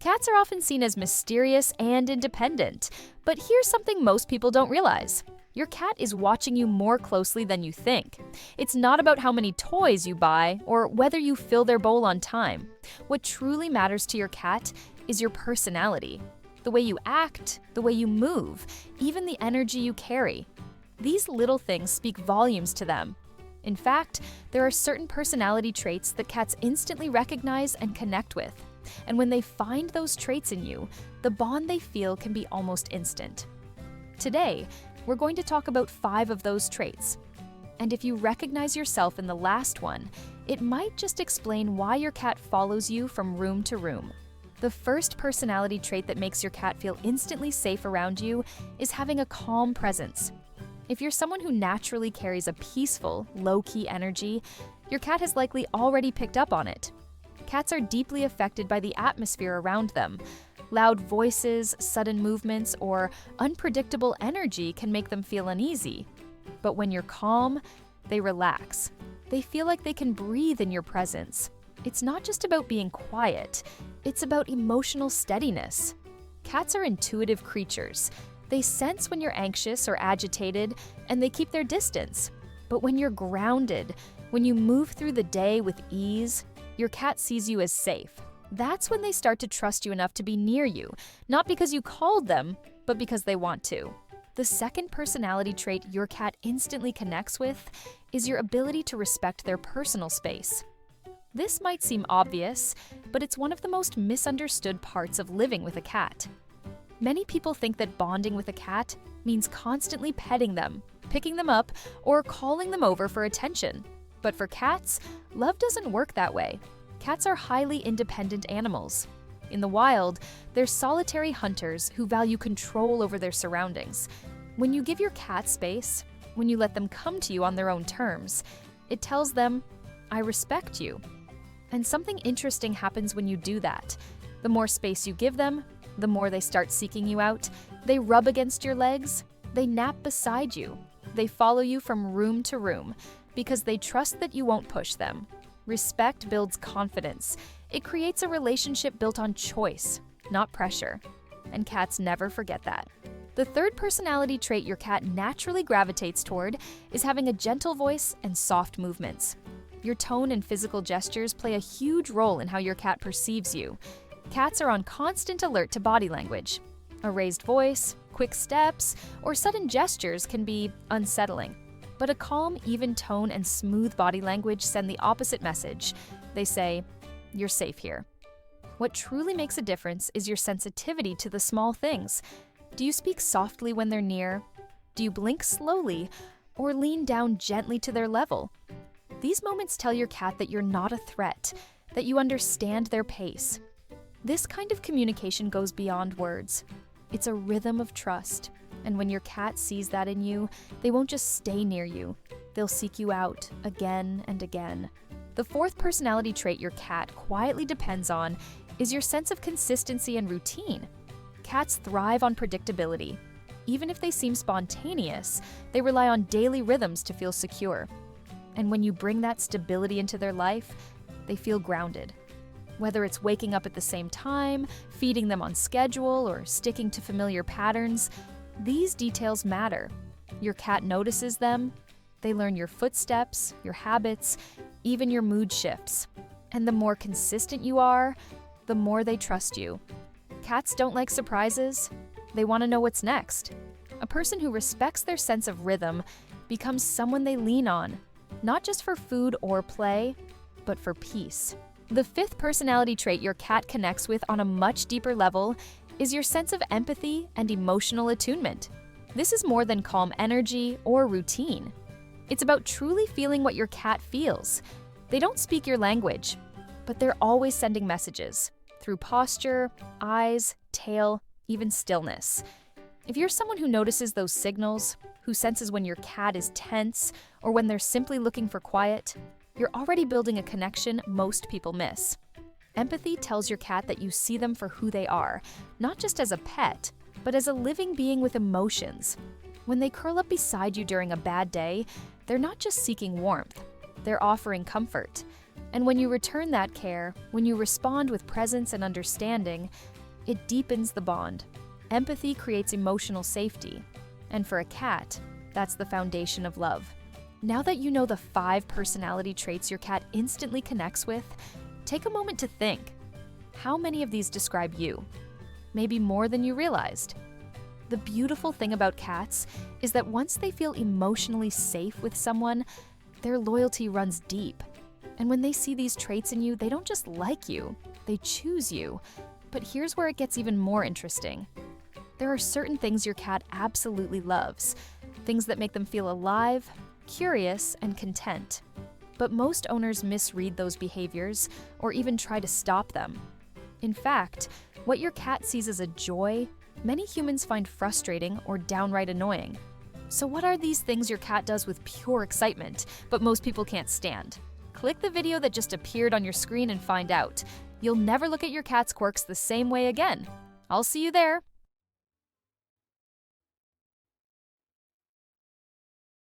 Cats are often seen as mysterious and independent, but here's something most people don't realize. Your cat is watching you more closely than you think. It's not about how many toys you buy or whether you fill their bowl on time. What truly matters to your cat is your personality. The way you act, the way you move, even the energy you carry. These little things speak volumes to them. In fact, there are certain personality traits that cats instantly recognize and connect with. And when they find those traits in you, the bond they feel can be almost instant. Today, we're going to talk about 5 of those traits. And if you recognize yourself in the last one, it might just explain why your cat follows you from room to room. The first personality trait that makes your cat feel instantly safe around you is having a calm presence. If you're someone who naturally carries a peaceful, low-key energy, your cat has likely already picked up on it. Cats are deeply affected by the atmosphere around them. Loud voices, sudden movements, or unpredictable energy can make them feel uneasy. But when you're calm, they relax. They feel like they can breathe in your presence. It's not just about being quiet, it's about emotional steadiness. Cats are intuitive creatures. They sense when you're anxious or agitated, and they keep their distance. But when you're grounded, when you move through the day with ease, your cat sees you as safe. That's when they start to trust you enough to be near you, not because you called them, but because they want to. The second personality trait your cat instantly connects with is your ability to respect their personal space. This might seem obvious, but it's one of the most misunderstood parts of living with a cat. Many people think that bonding with a cat means constantly petting them, picking them up, or calling them over for attention. But for cats, love doesn't work that way. Cats are highly independent animals. In the wild, they're solitary hunters who value control over their surroundings. When you give your cat space, when you let them come to you on their own terms, it tells them, "I respect you." And something interesting happens when you do that. The more space you give them, the more they start seeking you out. They rub against your legs, they nap beside you, they follow you from room to room, because they trust that you won't push them. Respect builds confidence. It creates a relationship built on choice, not pressure. And cats never forget that. The third personality trait your cat naturally gravitates toward is having a gentle voice and soft movements. Your tone and physical gestures play a huge role in how your cat perceives you. Cats are on constant alert to body language. A raised voice, quick steps, or sudden gestures can be unsettling. But a calm, even tone and smooth body language send the opposite message. They say, "You're safe here." What truly makes a difference is your sensitivity to the small things. Do you speak softly when they're near? Do you blink slowly or lean down gently to their level? These moments tell your cat that you're not a threat, that you understand their pace. This kind of communication goes beyond words. It's a rhythm of trust. And when your cat sees that in you, they won't just stay near you. They'll seek you out again and again. The fourth personality trait your cat quietly depends on is your sense of consistency and routine. Cats thrive on predictability. Even if they seem spontaneous, they rely on daily rhythms to feel secure. And when you bring that stability into their life, they feel grounded. Whether it's waking up at the same time, feeding them on schedule, or sticking to familiar patterns, these details matter. Your cat notices them. They learn your footsteps, your habits, even your mood shifts. And the more consistent you are, the more they trust you. Cats don't like surprises. They want to know what's next. A person who respects their sense of rhythm becomes someone they lean on, not just for food or play, but for peace. The fifth personality trait your cat connects with on a much deeper level is your sense of empathy and emotional attunement. This is more than calm energy or routine. It's about truly feeling what your cat feels. They don't speak your language, but they're always sending messages through posture, eyes, tail, even stillness. If you're someone who notices those signals, who senses when your cat is tense or when they're simply looking for quiet, you're already building a connection most people miss. Empathy tells your cat that you see them for who they are, not just as a pet, but as a living being with emotions. When they curl up beside you during a bad day, they're not just seeking warmth, they're offering comfort. And when you return that care, when you respond with presence and understanding, it deepens the bond. Empathy creates emotional safety. And for a cat, that's the foundation of love. Now that you know the 5 personality traits your cat instantly connects with, take a moment to think. How many of these describe you? Maybe more than you realized. The beautiful thing about cats is that once they feel emotionally safe with someone, their loyalty runs deep. And when they see these traits in you, they don't just like you, they choose you. But here's where it gets even more interesting. There are certain things your cat absolutely loves, things that make them feel alive, curious, and content. But most owners misread those behaviors or even try to stop them. In fact, what your cat sees as a joy, many humans find frustrating or downright annoying. So what are these things your cat does with pure excitement, but most people can't stand? Click the video that just appeared on your screen and find out. You'll never look at your cat's quirks the same way again. I'll see you there.